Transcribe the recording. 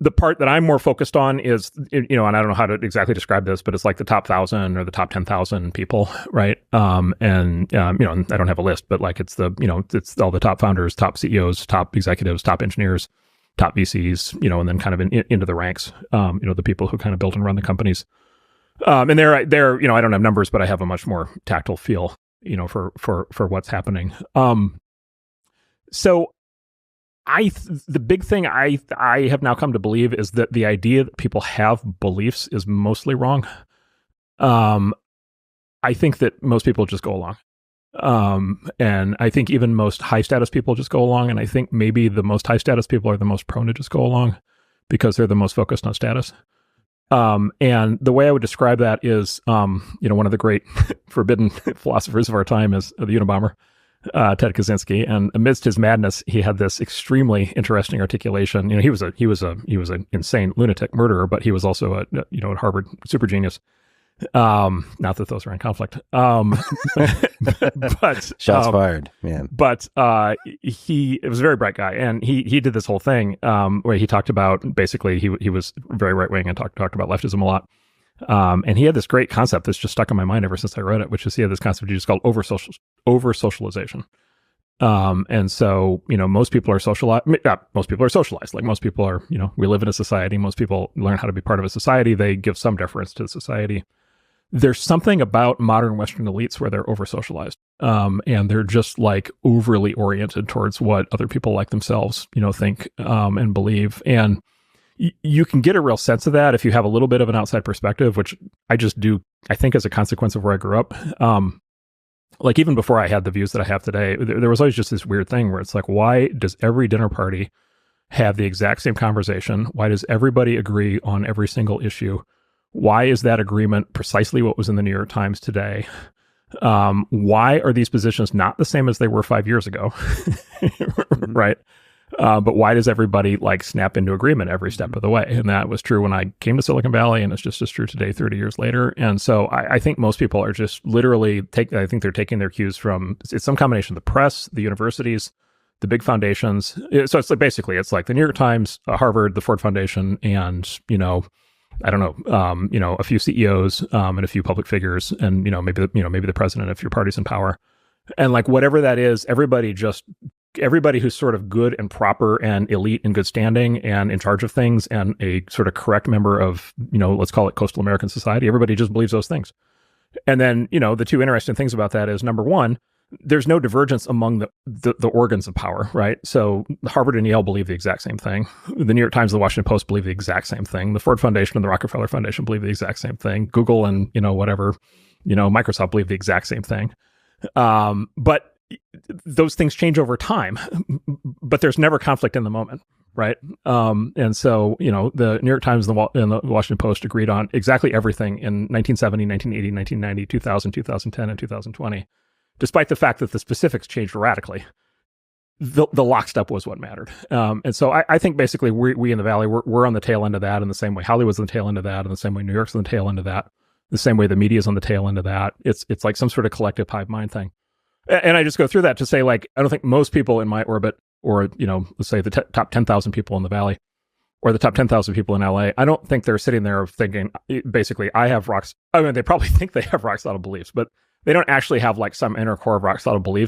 The part that I'm more focused on is, and I don't know how to exactly describe this, but it's like the top 1,000 or the top 10,000 people, right? And I don't have a list, but like it's it's all the top founders, top CEOs, top executives, top engineers, top VCs, and then kind of into the ranks, the people who kind of build and run the companies. And they're I don't have numbers, but I have a much more tactile feel, for what's happening. So the big thing I have now come to believe is that the idea that people have beliefs is mostly wrong. I think that most people just go along. And I think even most high status people just go along. And I think maybe the most high status people are the most prone to just go along because they're the most focused on status. And the way I would describe that is, one of the great forbidden philosophers of our time is the Unabomber, Ted Kaczynski, and amidst his madness, he had this extremely interesting articulation. He was an insane lunatic murderer, but he was also a Harvard super genius. Not that those are in conflict. But shots fired, man. But he was a very bright guy, and he did this whole thing where he talked about basically he was very right wing and talked about leftism a lot. And he had this great concept that's just stuck in my mind ever since I read it, which is he had this concept he just called over socialization. And so, most people are socialized. Most people are socialized. Like most people are, we live in a society. Most people learn how to be part of a society. They give some deference to the society. There's something about modern Western elites where they're over socialized. And they're just like overly oriented towards what other people like themselves, think, and believe. And you can get a real sense of that if you have a little bit of an outside perspective, which I just do, I think, as a consequence of where I grew up. Like even before I had the views that I have today, there was always just this weird thing where it's like, why does every dinner party have the exact same conversation? Why does everybody agree on every single issue? Why is that agreement precisely what was in the New York Times today? Why are these positions not the same as they were 5 years ago? Right. But why does everybody like snap into agreement every step of the way? And that was true when I came to Silicon Valley, and it's just as true today, 30 years later. And so I think most people are just literally I think they're taking their cues from, it's some combination of the press, the universities, the big foundations. So it's like, basically, it's like the New York Times, Harvard, the Ford Foundation, and, I don't know, a few CEOs, and a few public figures, and, maybe the president if your party's in power. And like, whatever that is, everybody who's sort of good and proper and elite and good standing and in charge of things and a sort of correct member of, let's call it coastal American society, everybody just believes those things. And then, the two interesting things about that is, number one, there's no divergence among the organs of power, right? So Harvard and Yale believe the exact same thing. The New York Times and the Washington Post believe the exact same thing. The Ford Foundation and the Rockefeller Foundation believe the exact same thing. Google and, Microsoft believe the exact same thing. But those things change over time, but there's never conflict in the moment, right? And so, the New York Times and the Washington Post agreed on exactly everything in 1970, 1980, 1990, 2000, 2010, and 2020, despite the fact that the specifics changed radically. The lockstep was what mattered. And so I think basically we in the Valley, we're on the tail end of that in the same way Hollywood's on the tail end of that, in the same way New York's on the tail end of that, the same way the media's on the tail end of that. It's like some sort of collective hive mind thing. And I just go through that to say, like, I don't think most people in my orbit, or, let's say the top 10,000 people in the Valley, or the top 10,000 people in LA, I don't think they're sitting there thinking, basically, they probably think they have rock solid beliefs, but they don't actually have like some inner core of rock solid beliefs